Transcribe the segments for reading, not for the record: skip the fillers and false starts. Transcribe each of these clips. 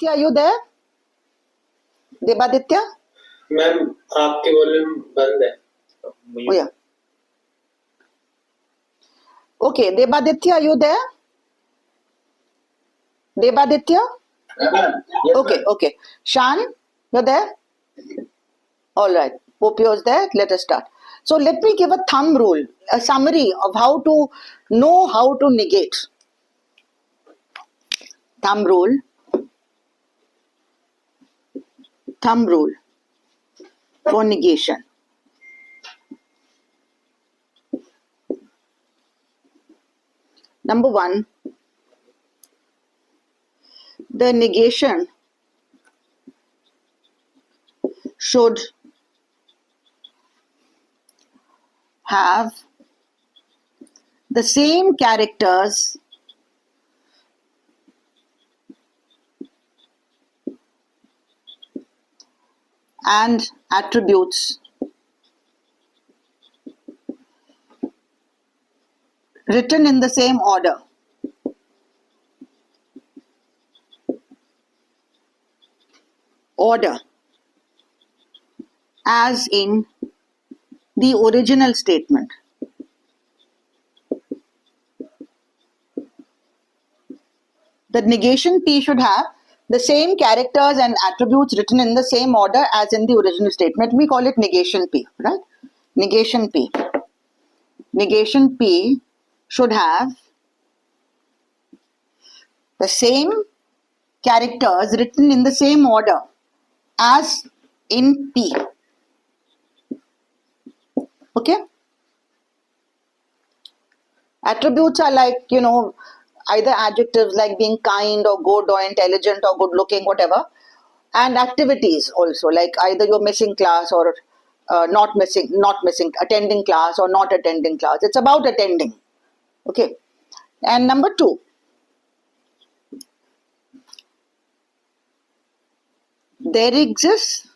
Debaditya, are you there? Debaditya? Ma'am आपकी volume बंद है. Oh yeah. Okay, Debaditya, are you there? Debaditya? Yes, Okay, ma'am. okay. Shan, you're there? All right. Popio's there. Let us start. So let me give a thumb rule, a summary of how to know how to negate. Thumb rule. Thumb rule for negation. Number one, the negation should have the same characters and attributes written in the same order. Order as in the original statement. The negation P should have the same characters and attributes written in the same order as in the original statement. We call it negation P, right? Negation P. Negation P should have the same characters written in the same order as in P. Okay? Attributes are like, either adjectives like being kind or good or intelligent or good looking, whatever. And activities also, like either you're missing class or not missing, attending class or not attending class. It's about attending. Okay. And number two, there exists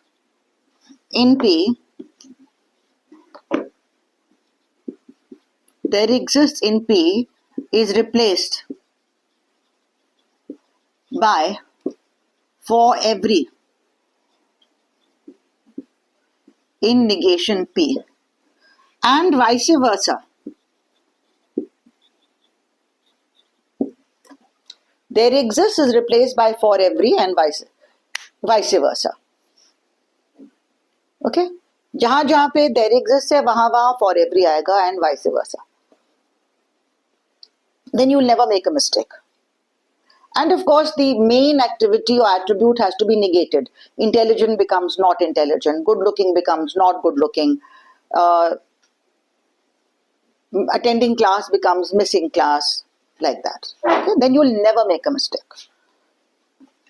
in P is replaced by for every in negation P and vice versa. There exists is replaced by for every and vice versa. Okay? जहां जहां पे there exists है वहां वहां for every आएगा and vice versa. Then you'll never make a mistake. And of course, the main activity or attribute has to be negated. Intelligent becomes not intelligent. Good looking becomes not good looking. Attending class becomes missing class. Like that. Okay? Then you'll never make a mistake.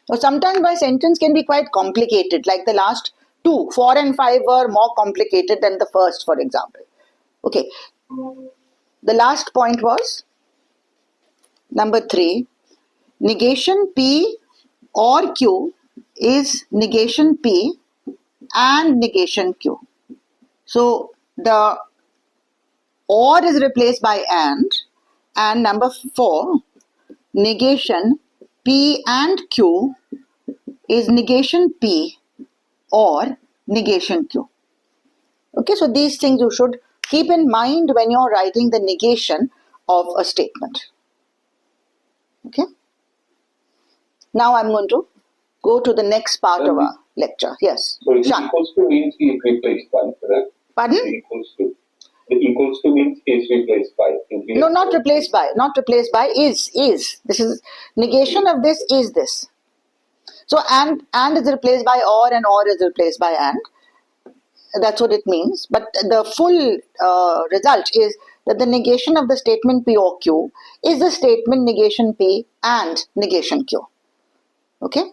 Or sometimes my sentence can be quite complicated. Like the last two, 4 and 5 were more complicated than the first, for example. Okay. The last point was number 3. Negation P or Q is negation P and negation Q. So the or is replaced by and number 4, negation P and Q is negation P or negation Q. Okay, so these things you should keep in mind when you're writing the negation of a statement. Okay. Now I'm going to go to the next part of our lecture. Yes. So Shan. equals to means is replaced by, correct? Pardon? The equals to means is replaced by. No, not replaced by. Not replaced by is. This is negation of this is this. So and is replaced by or and or is replaced by and. That's what it means. But the full result is that the negation of the statement P or Q is the statement negation P and negation Q. Okay?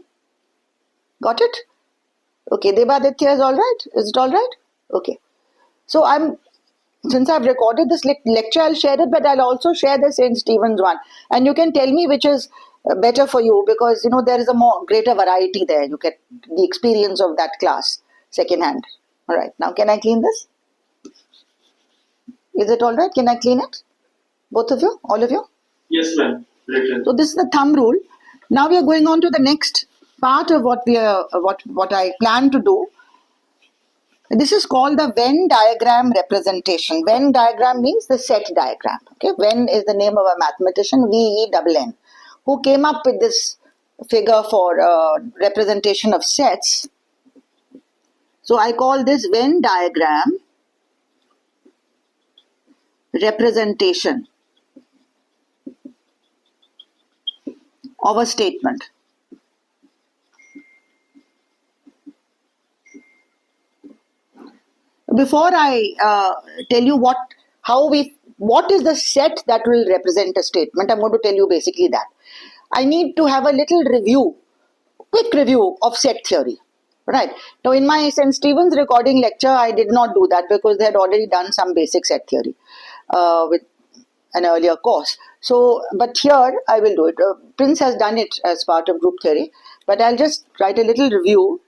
Got it? Okay, Debaditya is alright? Is it alright? Okay. So since I've recorded this lecture, I'll share it, but I'll also share the St. Stephen's one. And you can tell me which is better for you because, there is a greater variety there. You get the experience of that class secondhand. Alright, now can I clean this? Is it alright? Can I clean it? Both of you? All of you? Yes, ma'am. So this is the thumb rule. Now we are going on to the next part of what I plan to do. This is called the Venn diagram representation. Venn diagram means the set diagram. Okay, Venn is the name of a mathematician, VENN, who came up with this figure for representation of sets. So I call this Venn diagram representation of a statement. Before I tell you what is the set that will represent a statement, I'm going to tell you basically that. I need to have a little review, quick review of set theory. Right. Now, in my St. Stephen's recording lecture, I did not do that because they had already done some basic set theory with an earlier course. So, but here I will do it. Prince has done it as part of group theory, but I'll just write a little review,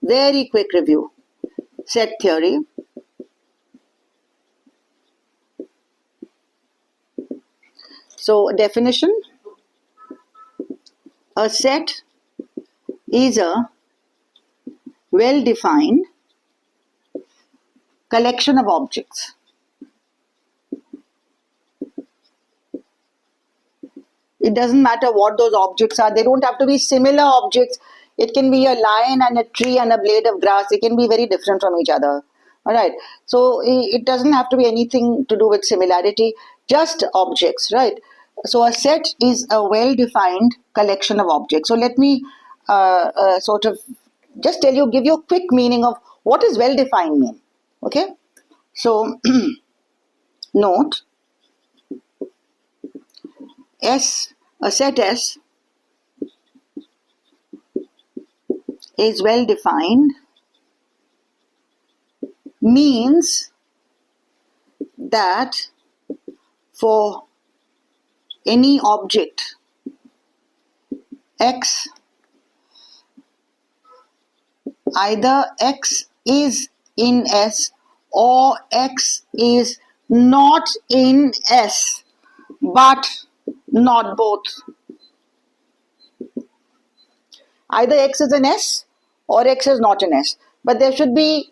very quick review. Set theory. So, definition: a set is a well-defined collection of objects. It doesn't matter what those objects are. They don't have to be similar objects. It can be a lion and a tree and a blade of grass. It can be very different from each other. All right. So it doesn't have to be anything to do with similarity, just objects, right? So a set is a well-defined collection of objects. So let me sort of just tell you, give you a quick meaning of what does well-defined mean. Okay. So note, a set S is well defined means that for any object X, either X is in S or X is not in S, but not both. Either X is in S or X is not in S, but there should be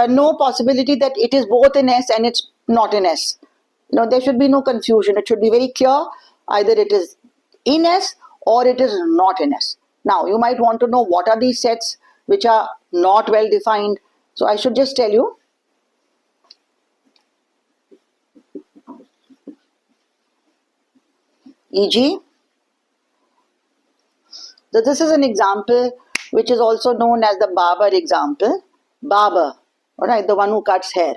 no possibility that it is both in S and it's not in S. No, there should be no confusion. It should be very clear. Either it is in S or it is not in S. Now, you might want to know what are these sets which are not well defined. So I should just tell you. E.g., so this is an example which is also known as the barber example. Barber, all right, the one who cuts hair.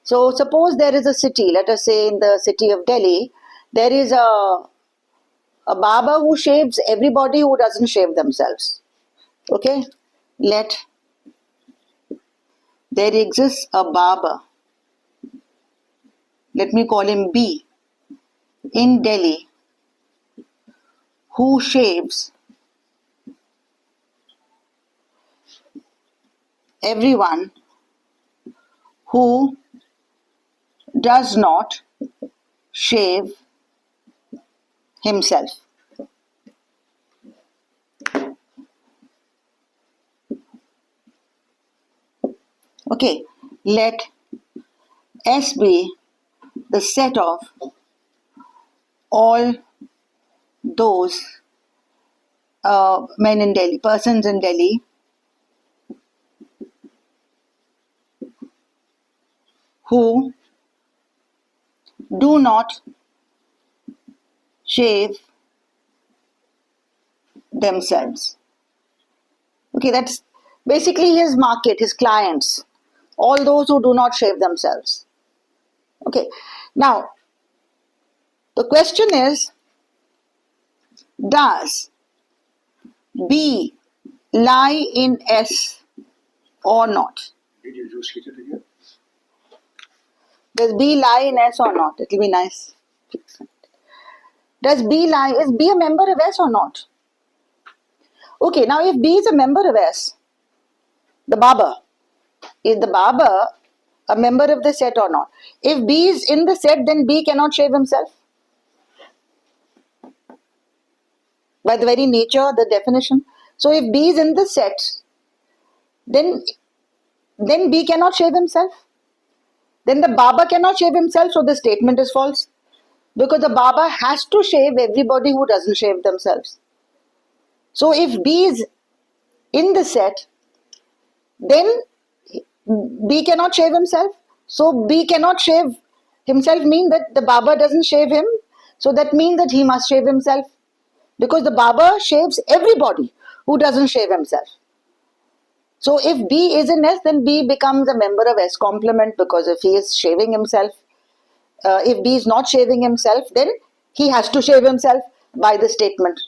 So suppose there is a city, let us say in the city of Delhi, there is a barber who shaves everybody who doesn't shave themselves. Okay, there exists a barber, let me call him B, in Delhi, who shaves everyone who does not shave himself. Okay, let S be the set of all those men in Delhi, persons in Delhi who do not shave themselves. Okay, that's basically his market, his clients, all those who do not shave themselves. Okay, now the question is, does B lie in S or not? Did you just hit it again? Does B lie in S or not? It will be nice. Does B lie, is B a member of S or not? Okay, now if B is a member of S, the barber, is the barber a member of the set or not? If B is in the set, then B cannot shave himself. By the very nature, the definition. So if B is in the set, then B cannot shave himself. Then the Baba cannot shave himself, so the statement is false. Because the Baba has to shave everybody who doesn't shave themselves. So if B is in the set, then B cannot shave himself. So B cannot shave himself means that the Baba doesn't shave him. So that means that he must shave himself. Because the Baba shaves everybody who doesn't shave himself. So if B is in S, then B becomes a member of S complement, because if he is shaving himself, if B is not shaving himself, then he has to shave himself by the statement.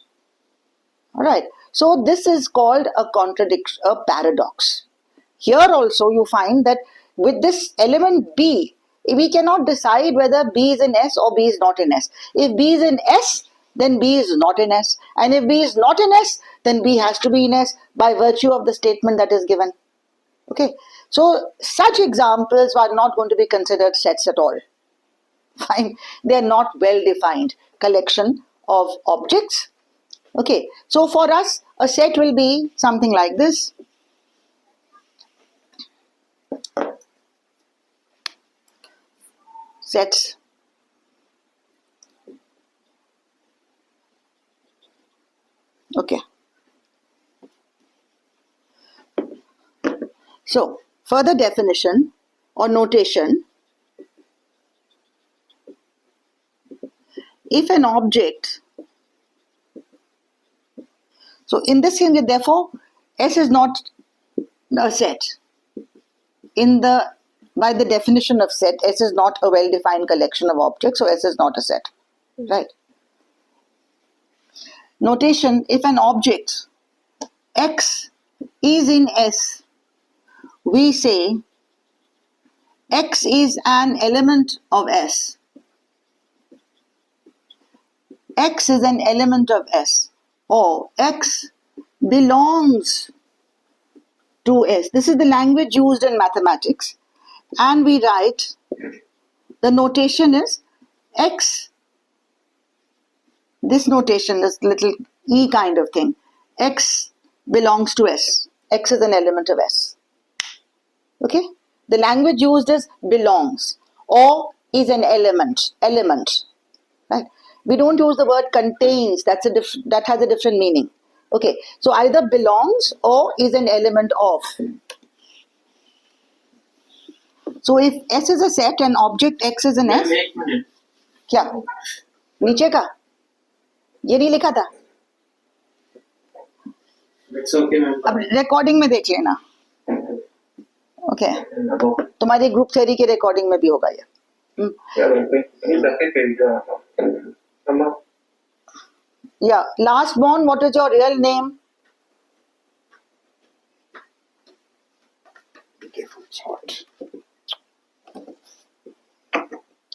Alright. So this is called a contradiction, a paradox. Here also you find that with this element B, we cannot decide whether B is in S or B is not in S. If B is in S, then B is not in S. And if B is not in S, then B has to be in S by virtue of the statement that is given. Okay. So such examples are not going to be considered sets at all. Fine. They are not well defined collection of objects. Okay. So for us, a set will be something like this. Sets. Okay. So, further definition or notation. If an object, so in this case, therefore, S is not a set. By the definition of set, S is not a well-defined collection of objects, so S is not a set. Right? Notation, if an object X is in S, we say X is an element of S. X is an element of S, or X belongs to S. This is the language used in mathematics. And we write, the notation is X, this notation, this little E kind of thing, X belongs to S. X is an element of S. Okay? The language used is belongs or is an element. Right? We don't use the word contains, that has a different meaning. Okay, so either belongs or is an element of. So if S is a set and object X is an S, ma'am एक minute क्या नीचे का ये नहीं लिखा था, it's okay ma'am अब recording में देख लेना. ओके, तुम्हारी ग्रुप थ्योरी के रिकॉर्डिंग में भी होगा ये. Yeah, last born, what is your real name? Be careful, it's hot.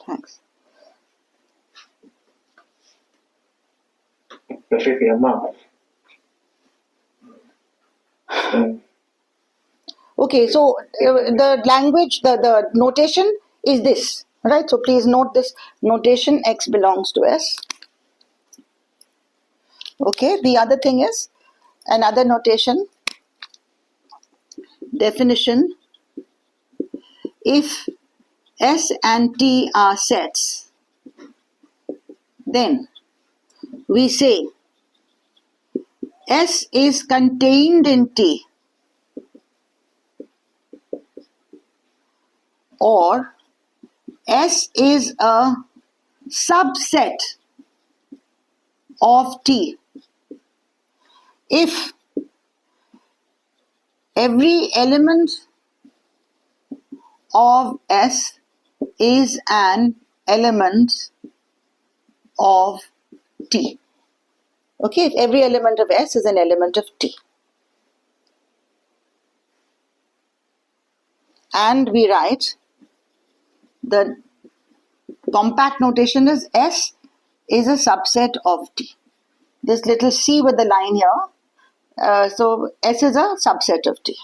Thanks. Okay, so the language, the notation is this, right? So please note this notation, X belongs to S. Okay, the other thing is another notation, definition, if S and T are sets, then we say S is contained in T, or S is a subset of T if every element of S is an element of T. Okay, if every element of S is an element of T. And we write, the compact notation is S is a subset of T. This little C with the line here, so S is a subset of T.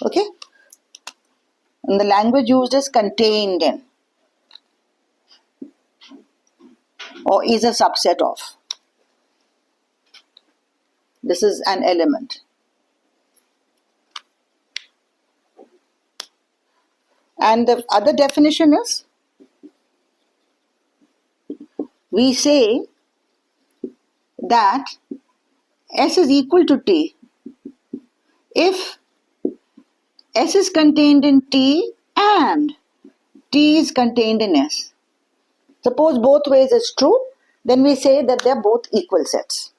Okay? And the language used is contained in, or is a subset of. This is an element. And the other definition is, we say that S is equal to T if S is contained in T and T is contained in S. Suppose both ways is true, then we say that they are both equal sets.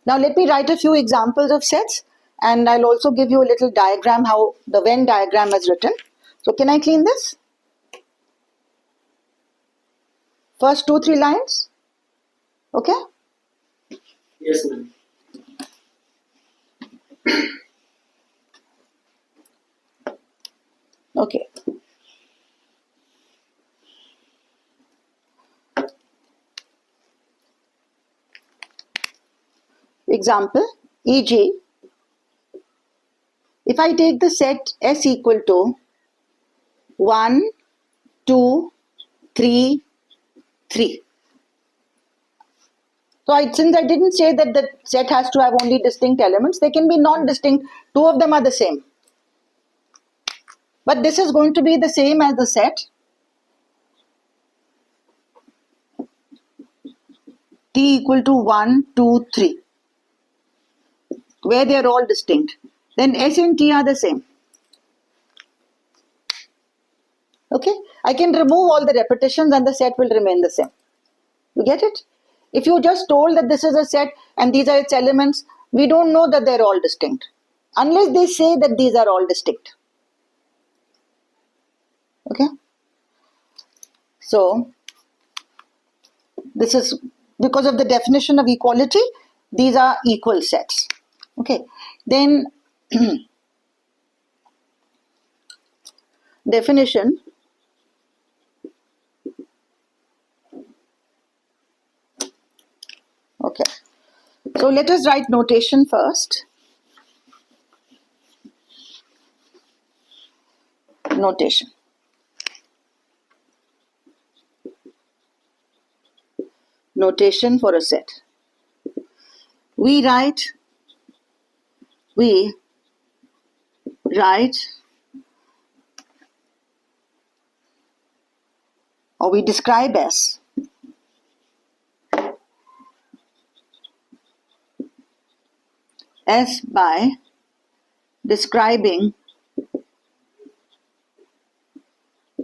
Now let me write a few examples of sets, and I'll also give you a little diagram how the Venn diagram is written. So can I clean this? First 2-3 lines. Okay? Yes, ma'am. Okay. Example, e.g., if I take the set S equal to 1, 2, 3, 3. So since I didn't say that the set has to have only distinct elements, they can be non-distinct. Two of them are the same. But this is going to be the same as the set T equal to 1, 2, 3, where they are all distinct. Then S and T are the same. Okay? I can remove all the repetitions and the set will remain the same. You get it? If you just told that this is a set and these are its elements, we don't know that they're all distinct. Unless they say that these are all distinct. Okay? So, this is because of the definition of equality, these are equal sets. Okay? Then, definition. Okay. So let us write notation first. Notation. Notation for a set. We write or we describe S by describing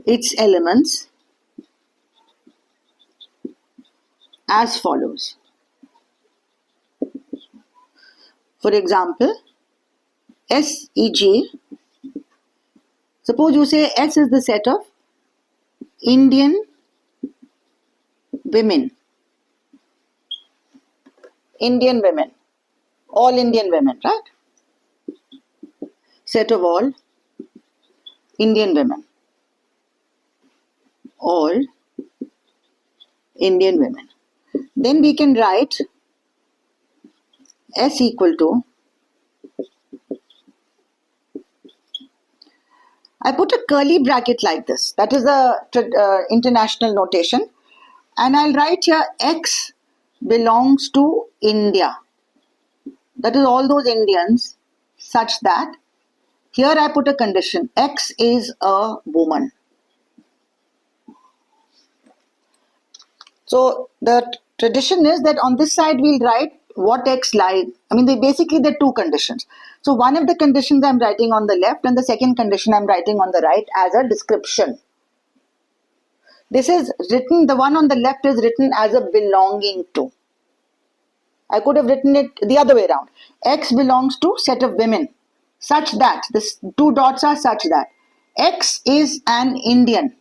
its elements as follows. For example, S, e.g., suppose you say S is the set of Indian women. Indian women. All Indian women, right? Set of all Indian women. All Indian women. Then we can write S equal to, I put a curly bracket like this. That is the international notation. And I'll write here X belongs to India. That is all those Indians, such that here I put a condition. X is a woman. So the tradition is that on this side we'll write what X lies. I mean, basically there are two conditions. So one of the conditions I'm writing on the left and the second condition I'm writing on the right as a description. This is written, the one on the left is written as a belonging to. I could have written it the other way around. X belongs to set of women, such that, this two dots are such that X is an Indian.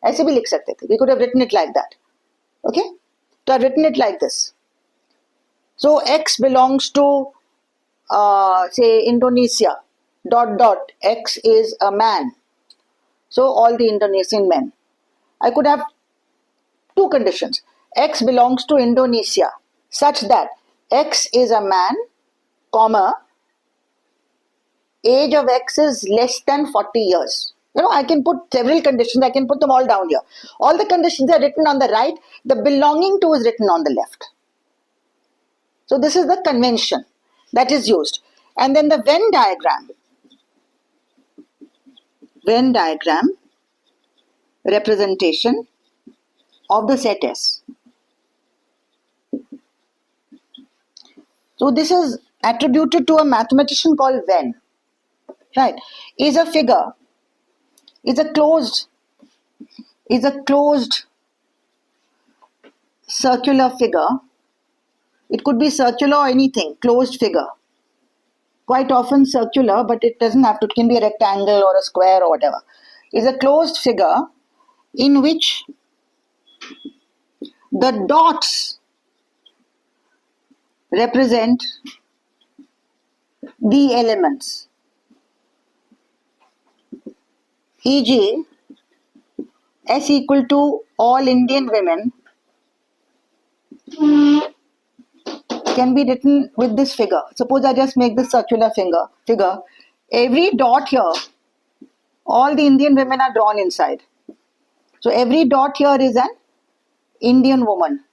ऐसे भी लिख सकते थे. We could have written it like that. Okay? So I've written it like this. So X belongs to, say, Indonesia. ... X is a man. So all the Indonesian men. I could have two conditions. X belongs to Indonesia, such that X is a man, comma, age of X is less than 40 years. I can put several conditions. I can put them all down here. All the conditions are written on the right. The belonging to is written on the left. So this is the convention that is used. And then the Venn diagram. Venn diagram representation of the set S. So this is attributed to a mathematician called Venn. Right? Is a figure, is a closed circular figure. It could be circular or anything, closed figure. Quite often circular, but it doesn't have to, it can be a rectangle or a square or whatever. Is a closed figure in which the dots represent the elements. E.g., S equal to all Indian women can be written with this figure. Suppose I just make this circular figure. Every dot here, all the Indian women are drawn inside. So every dot here is an Indian woman.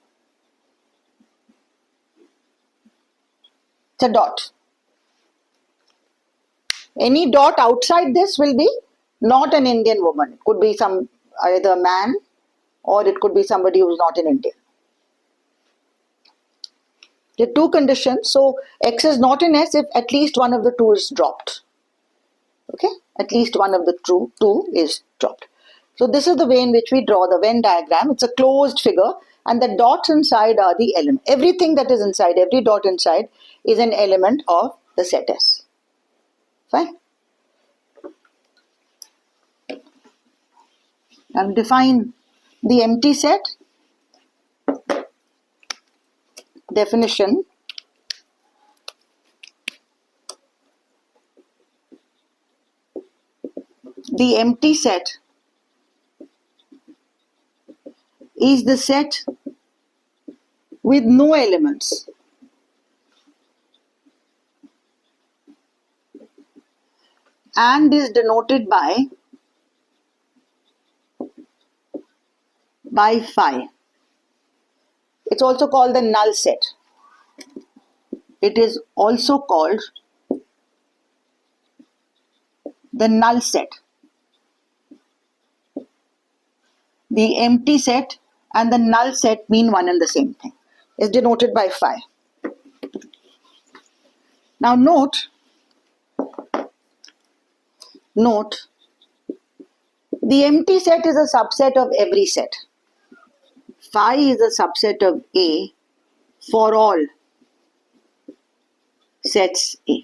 It's a dot. Any dot outside this will be not an Indian woman. It could be either a man or it could be somebody who's not an Indian. There are two conditions. So X is not in S if at least one of the two is dropped. Okay? At least one of the two is dropped. So this is the way in which we draw the Venn diagram. It's a closed figure and the dots inside are the element. Everything that is inside, every dot inside is an element of the set S. Fine? I'll define the empty set. Definition. The empty set is the set with no elements. And is denoted by phi. It's also called the null set. It is also called the null set. The empty set and the null set mean one and the same thing. It's denoted by phi. Now note, the empty set is a subset of every set. Phi is a subset of A for all sets A.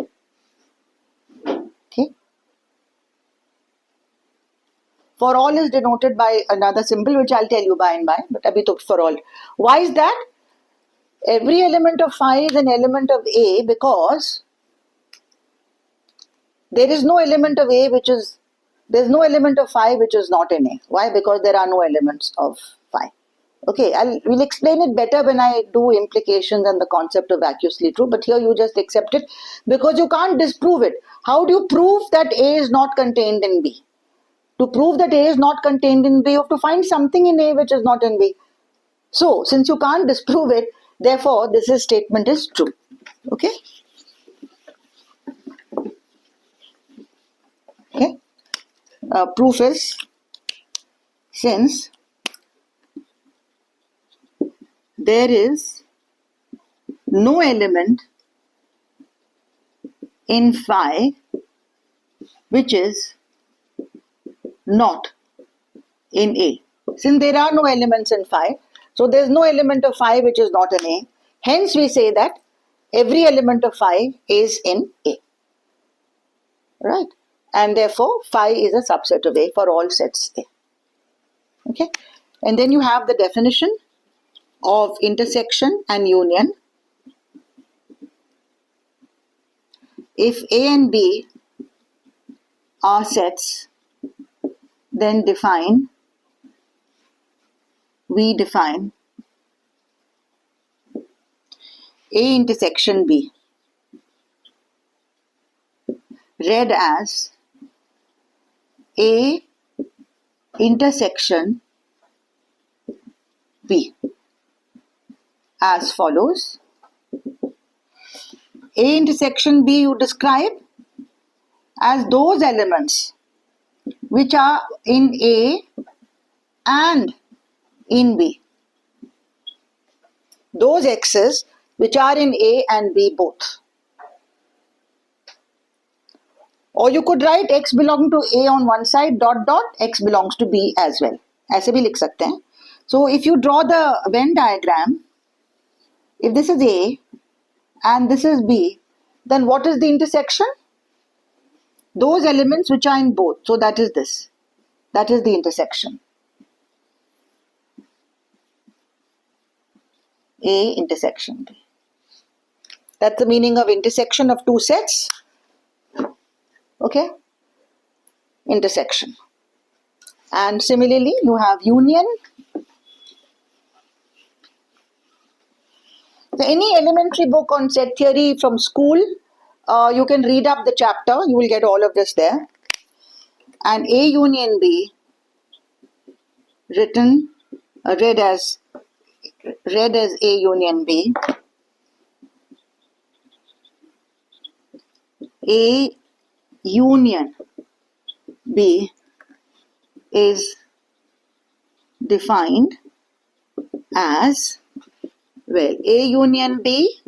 Okay. For all is denoted by another symbol which I'll tell you by and by, but abhi to for all. Why is that? Every element of phi is an element of A because there is no element of A there's no element of phi which is not in A. Why? Because there are no elements of phi. Okay, we'll explain it better when I do implications and the concept of vacuously true, but here you just accept it because you can't disprove it. How do you prove that A is not contained in B? To prove that A is not contained in B, you have to find something in A which is not in B. So, since you can't disprove it, therefore, this statement is true. Okay? Okay? Proof is, since there is no element in phi which is not in A. Since there are no elements in phi, so there is no element of phi which is not in A. Hence we say that every element of phi is in A. Right? And therefore phi is a subset of A for all sets A. Okay? And then you have the definition of intersection and union. If A and B are sets, then we define A intersection B read as A intersection B as follows. A intersection B you describe as those elements which are in A and in B. Those x's which are in A and B both. Or you could write x belonging to A on one side dot dot x belongs to B as well. ऐसे भी लिख सकते हैं. So if you draw the Venn diagram, if this is A and this is B, then what is the intersection? Those elements which are in both. So that is this. That is the intersection. A intersection B. That's the meaning of intersection of two sets. Okay? Intersection. And similarly, you have union. So any elementary book on set theory from school, you can read up the chapter. You will get all of this there. And A union B, read as A union B. A union B is defined as, well, A union B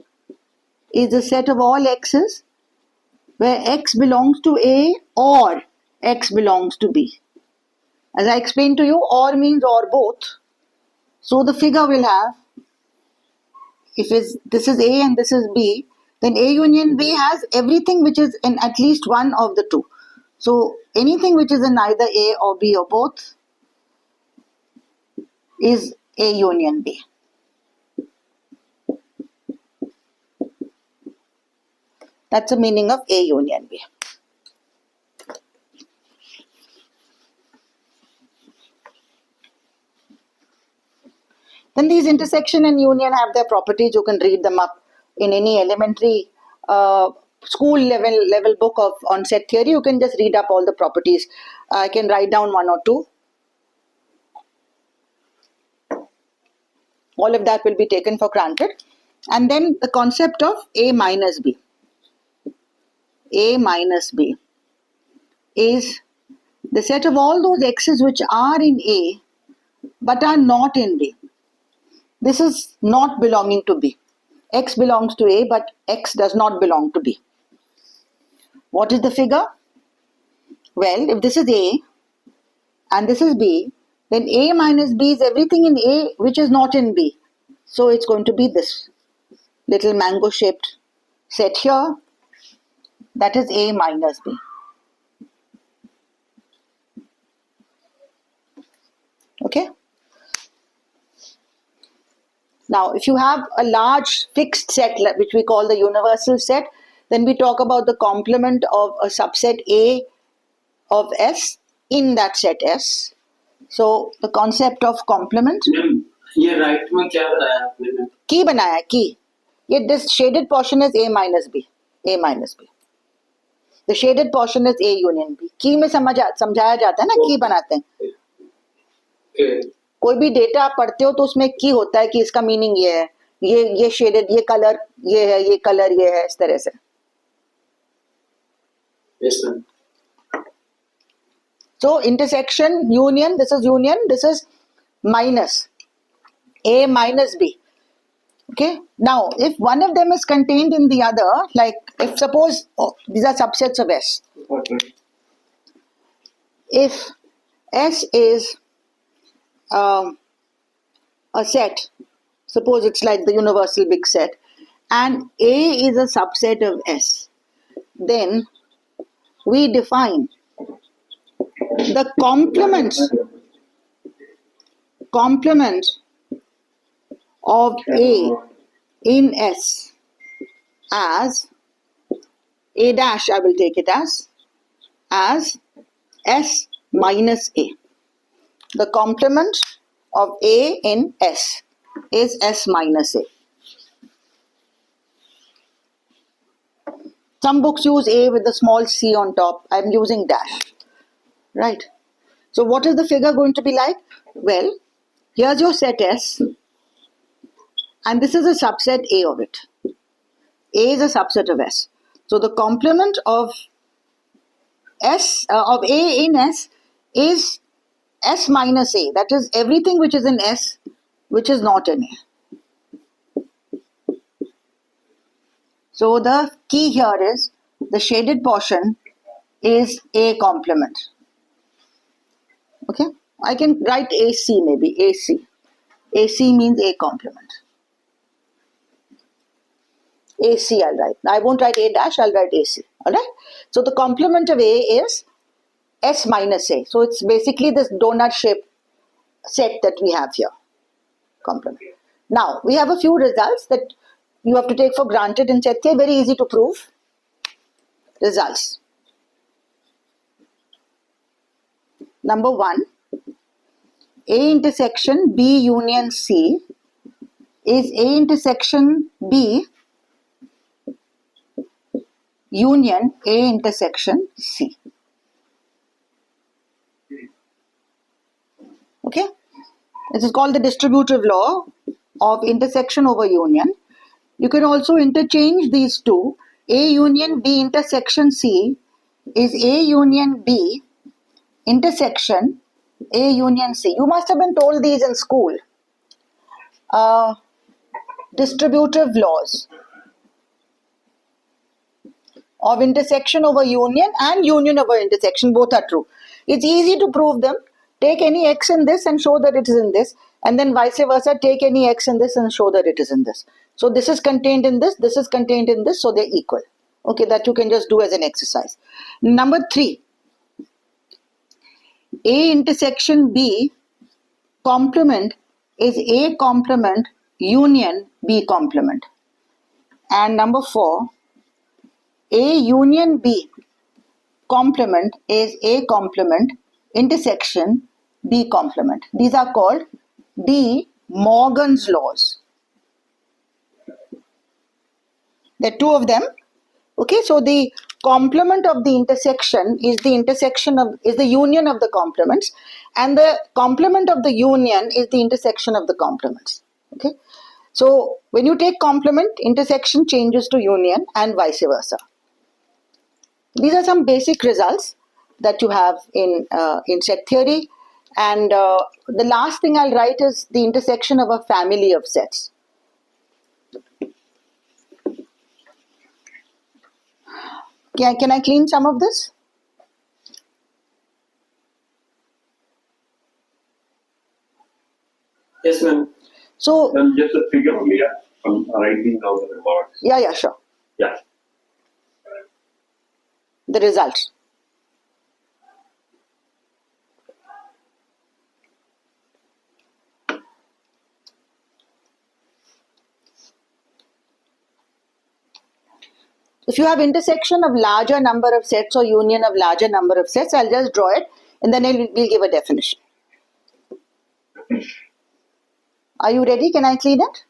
is a set of all x's where x belongs to A or x belongs to B. As I explained to you, or means or both. So the figure will have, if this is A and this is B, then A union B has everything which is in at least one of the two. So anything which is in either A or B or both is A union B. That's the meaning of A union B. Then these intersection and union have their properties. You can read them up in any elementary school level book on set theory. You can just read up all the properties. I can write down one or two. All of that will be taken for granted. And then the concept of A minus B. A minus B is the set of all those x's which are in A but are not in B. This is not belonging to B. X belongs to A, but X does not belong to B. What is the figure? Well, if this is A and this is B, then A minus B is everything in A which is not in B. So it's going to be this little mango shaped set here. That is A minus B. Okay? Now, if you have a large fixed set, which we call the universal set, then we talk about the complement of a subset A of S in that set S. So, the concept of complement. ये right में क्या बनाया आपने? Key बनाया key. Yet this shaded portion is A minus B. A minus B. The shaded portion is A union B. Key में समझाया जाता है ना, key बनाते हैं. Okay. कोई भी डेटा आप पढ़ते हो तो उसमें की होता है कि इसका मीनिंग ये है, ये शेडेड, ये कलर ये है, ये कलर ये है, इस तरह से. Yes, ma'am. So intersection, union, this is minus A minus B. Okay. Now, if one of them is contained in the other, like if suppose these are subsets of S. Okay. If S is a set, suppose it's like the universal big set, and A is a subset of S, then we define the complement of A in S as A dash, I will take it as S minus A. The complement of A in S is S minus A. Some books use A with a small c on top. I am using dash. Right. So what is the figure going to be like? Well, here's your set S, and this is a subset A of it. A is a subset of S. So the complement of S of A in S is S minus A. That is everything which is in S which is not in A. So the key here is the shaded portion is A complement. Okay, I can write AC maybe, AC. AC means A complement. AC I'll write. I won't write A dash, I'll write AC. Alright? So the complement of A is S minus A. So it's basically this donut shaped set that we have here. Complement. Now, we have a few results that you have to take for granted in set theory. Very easy to prove. Results. Number 1, A intersection B union C is A intersection B union A intersection C. Okay? This is called the distributive law of intersection over union. You can also interchange these two. A union B intersection C is A union B intersection A union C. You must have been told these in school. Distributive laws of intersection over union and union over intersection, both are true. It's easy to prove them. Take any x in this and show that it is in this, and then vice versa, take any x in this and show that it is in this. So this is contained in this is contained in this, so they're equal. Okay, that you can just do as an exercise. Number 3, A intersection B complement is A complement union B complement. And number 4, A union B complement is A complement intersection B complement. These are called De Morgan's laws. There are 2 of them. Okay, so the complement of the intersection is the union of the complements, and the complement of the union is the intersection of the complements. Okay, so when you take complement, intersection changes to union and vice versa. These are some basic results that you have in set theory. And the last thing I'll write is the intersection of a family of sets. Can I clean some of this? Yes, ma'am. So, Just a figure only, yeah. I'm writing down the remarks. yeah, sure. Yeah. The results. If you have intersection of larger number of sets or union of larger number of sets, I'll just draw it and then we'll give a definition. Are you ready? Can I clean it?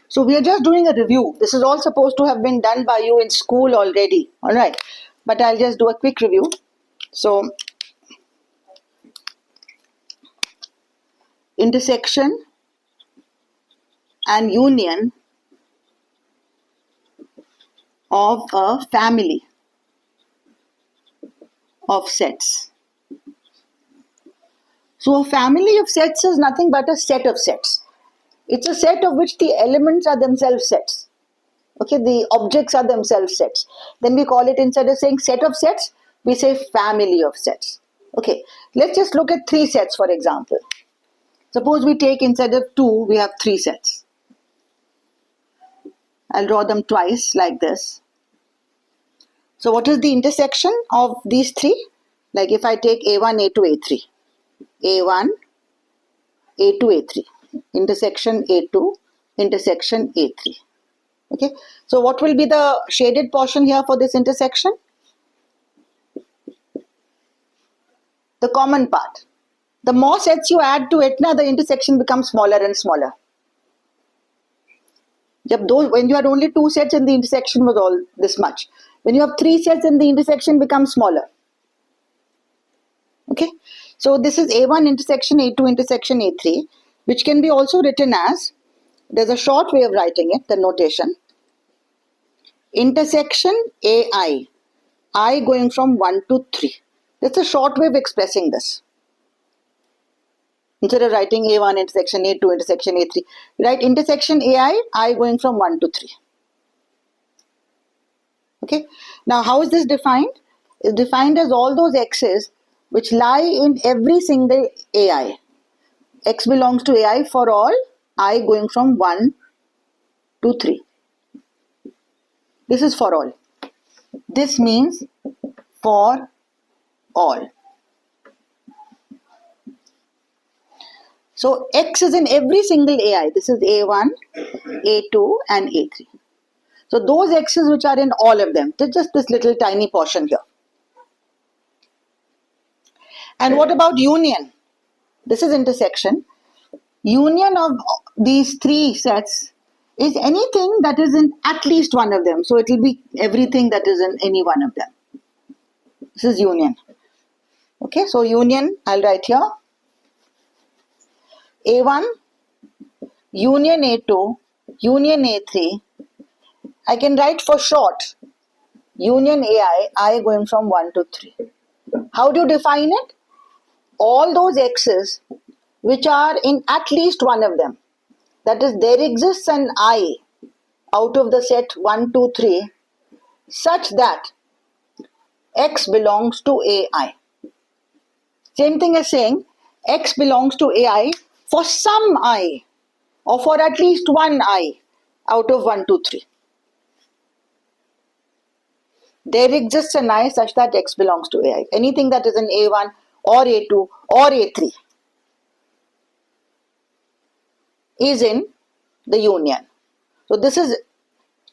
So we are just doing a review. This is all supposed to have been done by you in school already. All right. But I'll just do a quick review. So intersection and union of a family of sets. So a family of sets is nothing but a set of sets. It's a set of which the elements are themselves sets. Okay, the objects are themselves sets. Then we call it, instead of saying set of sets, we say family of sets. Okay, let's just look at 3 sets for example. Suppose we take, instead of 2, we have 3 sets. I'll draw them twice like this. So what is the intersection of these 3? Like if I take A1, A2, A3. A1, A2, A3. Intersection A2, intersection A3. Okay. So what will be the shaded portion here for this intersection? The common part. The more sets you add to it, now the intersection becomes smaller and smaller. When you had only 2 sets and the intersection was all this much. When you have 3 sets and the intersection becomes smaller. Okay, so this is A1 intersection A2 intersection A3, which can be also written as, there's a short way of writing it, the notation, intersection AI, I going from 1 to 3. That's a short way of expressing this. Instead of writing A1 intersection A2 intersection A3, write intersection AI, I going from 1 to 3. Okay, now how is this defined? It's defined as all those x's which lie in every single AI. X belongs to AI for all I going from 1 to 3. This is for all. This means for all. So X is in every single AI. This is A1, A2 and A3. So those X's which are in all of them. Just this little tiny portion here. And what about union? This is intersection. Union of these 3 sets is anything that is in at least one of them. So it will be everything that is in any one of them. This is union. Okay, so union, I'll write here. A1, union A2, union A3. I can write for short, union AI, I going from 1 to 3. How do you define it? All those X's which are in at least one of them. That is, there exists an I out of the set 1, 2, 3 such that X belongs to AI. Same thing as saying X belongs to AI for some I or for at least one I out of 1, 2, 3. There exists an I such that X belongs to AI. Anything that is in A1 or A2 or A3 is in the union. So this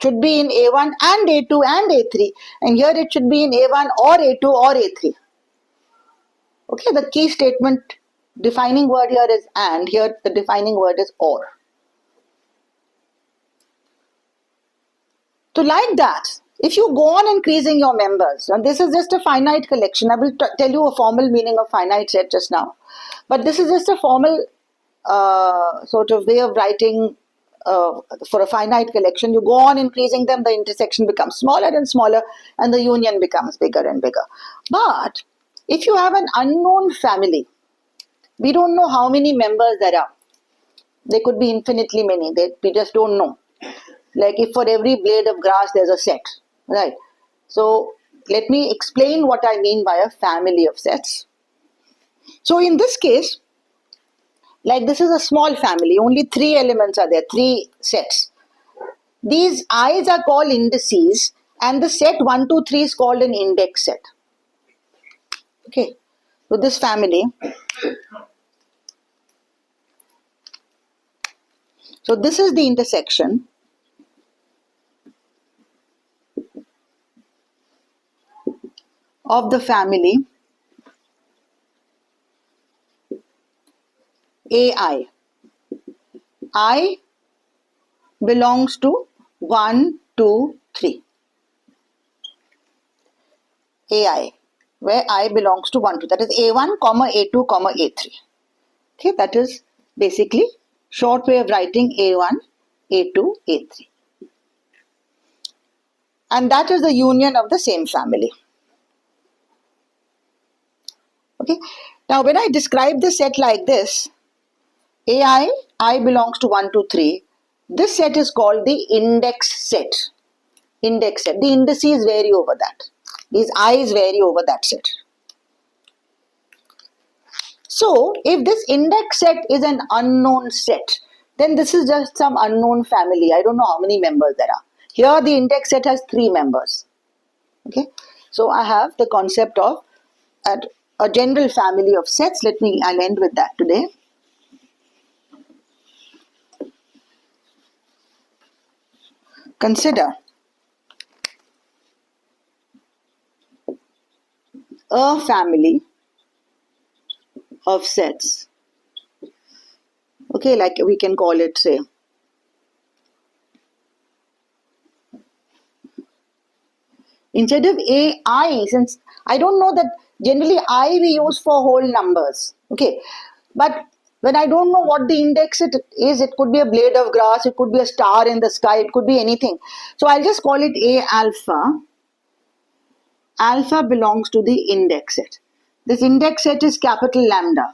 should be in A1 and A2 and A3, and here it should be in A1 or A2 or A3. Okay, the key statement defining word here is and, here the defining word is or. So like that, if you go on increasing your members, and this is just a finite collection, I will tell you a formal meaning of finite set just now, but this is just a formal sort of way of writing for a finite collection. You go on increasing them, the intersection becomes smaller and smaller and the union becomes bigger and bigger. But if you have an unknown family, we don't know how many members there are. There could be infinitely many. We just don't know. Like if for every blade of grass there's a set, right? So let me explain what I mean by a family of sets. So in this case, like this is a small family, only 3 elements are there, 3 sets. These I's are called indices and the set 1, 2, 3 is called an index set. Okay, so this family, so this is the intersection of the family AI. I belongs to 1, 2, 3. AI, where I belongs to 1, 2. That is A1, comma A2, comma A3. Okay, that is basically short way of writing A1, A2, A3. And that is the union of the same family. Okay, now when I describe the set like this, AI, I belongs to 1, 2, 3. This set is called the index set. Index set. The indices vary over that. These I's vary over that set. So, if this index set is an unknown set, then this is just some unknown family. I don't know how many members there are. Here the index set has 3 members. Okay, so I have the concept of a general family of sets. I'll end with that today. Consider a family of sets. Okay, like we can call it, say, Instead of AI, since I don't know that generally I we use for whole numbers. Okay. But when I don't know what the index it is, it could be a blade of grass, it could be a star in the sky, it could be anything. So I'll just call it A alpha. Alpha belongs to the index set. This index set is capital lambda.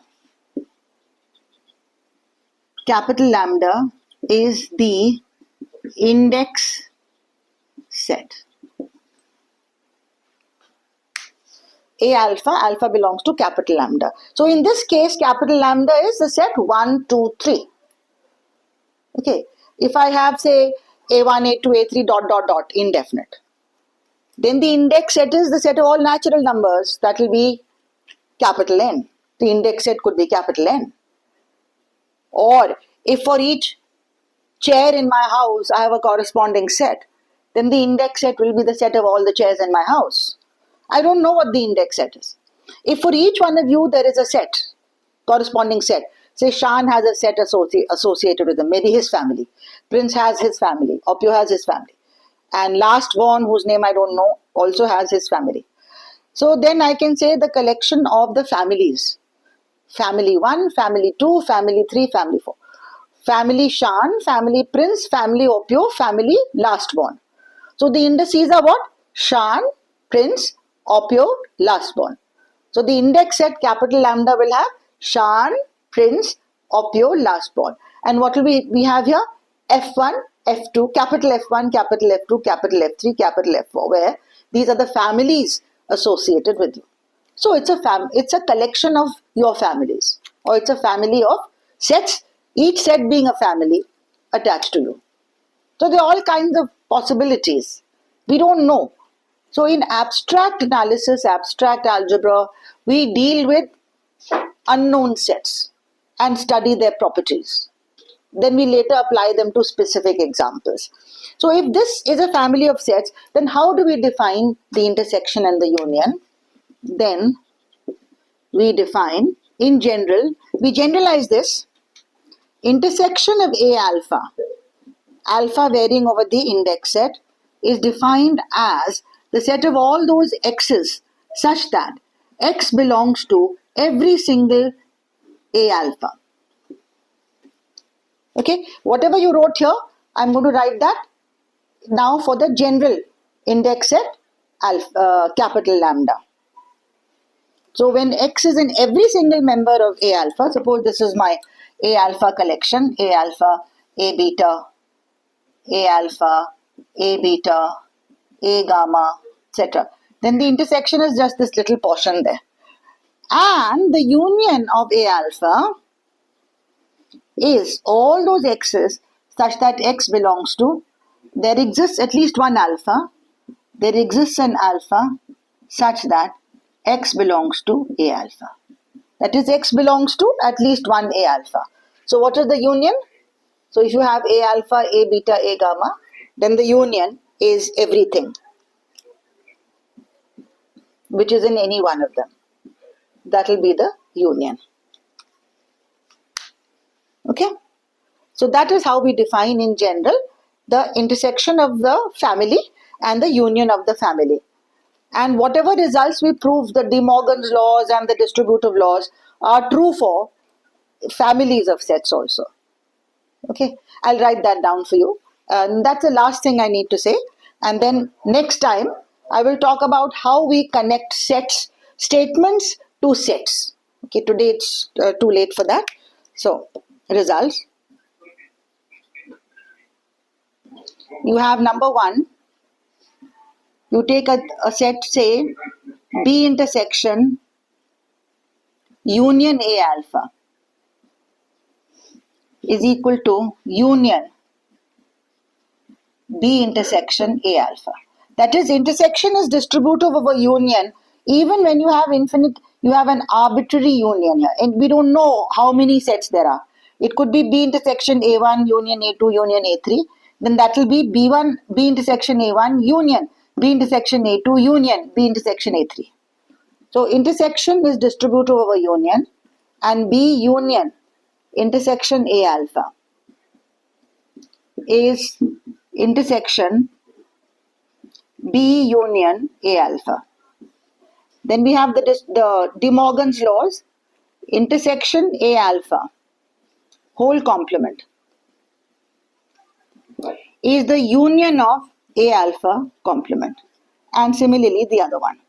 Capital lambda is the index set. A alpha, alpha belongs to capital lambda. So in this case, capital lambda is the set 1, 2, 3. Okay. If I have say A1, A2, A3 dot dot dot indefinite, then the index set is the set of all natural numbers. That will be capital N. The index set could be capital N. Or if for each chair in my house I have a corresponding set, then the index set will be the set of all the chairs in my house. I don't know what the index set is. If for each one of you there is a set, corresponding set, say Shan has a set associated with him, maybe his family, Prince has his family, Opio has his family, and last born, whose name I don't know, also has his family. So then I can say the collection of the families. Family 1, family 2, family 3, family 4. Family Shan, family Prince, family Opio, family last born. So the indices are what? Shan, Prince, Opio, last born. So the index set capital lambda will have Shan, Prince, Opio, last born. And what will we have here? F1, F2, capital F1, capital F2, capital F3, capital F4, where these are the families associated with you. So it's a collection of your families, or it's a family of sets, each set being a family attached to you. So there are all kinds of possibilities. We don't know. So in abstract analysis, abstract algebra, we deal with unknown sets and study their properties. Then we later apply them to specific examples. So if this is a family of sets, then how do we define the intersection and the union? Then we define, in general, we generalize this. Intersection of A alpha, alpha varying over the index set, is defined as the set of all those x's such that x belongs to every single A alpha. Okay, whatever you wrote here, I'm going to write that now for the general index set alpha, capital lambda. So when x is in every single member of A alpha, suppose this is my A alpha collection, A alpha, A beta, A alpha, A beta, A gamma, etc. Then the intersection is just this little portion there. And the union of A alpha is all those x's such that x belongs to, there exists at least one alpha, there exists an alpha such that x belongs to A alpha. That is, x belongs to at least one A alpha. So what is the union? So if you have A alpha, A beta, A gamma, then the union is everything which is in any one of them. That will be the union. Okay? So that is how we define in general the intersection of the family and the union of the family. And whatever results we prove, the De Morgan's laws and the distributive laws are true for families of sets also. Okay, I'll write that down for you. And that's the last thing I need to say. And then next time, I will talk about how we connect sets, statements to sets. Okay, today it's too late for that. So, results. You have number 1. You take a set, say, B intersection union A alpha is equal to union B intersection A alpha. That is, intersection is distributive of a union. Even when you have infinite, you have an arbitrary union here. And we don't know how many sets there are. It could be B intersection A1 union A2 union A3. Then that will be B1, B intersection A1 union B intersection A2 union B intersection A3. So intersection is distributive of a union, and B union intersection A alpha is intersection B union A alpha. Then we have the De Morgan's laws, intersection A alpha, whole complement, is the union of A alpha complement, and similarly the other one.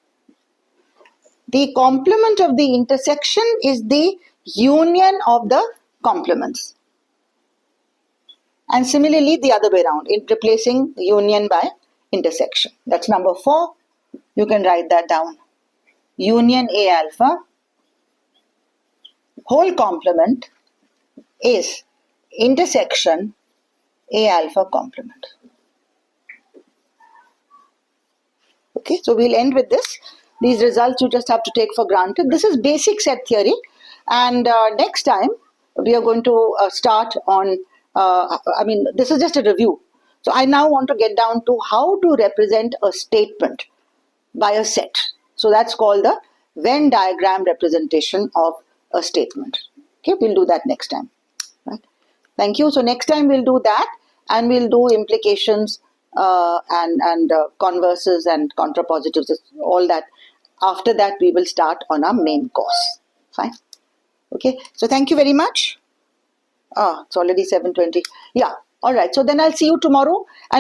The complement of the intersection is the union of the complements. And similarly the other way around, in replacing union by intersection. That's number 4. You can write that down. Union A alpha, whole complement is intersection A alpha complement. Okay, so we'll end with this. These results you just have to take for granted. This is basic set theory, and next time we are going to start on, this is just a review. So I now want to get down to how to represent a statement by a set. So that's called the Venn diagram representation of a statement. Okay, we'll do that next time. Right? Thank you. So next time we'll do that, and we'll do implications and converses and contrapositives, all that. After that, we will start on our main course. Fine. Okay. So thank you very much. It's already 7:20. Yeah. All right. So then I'll see you tomorrow. And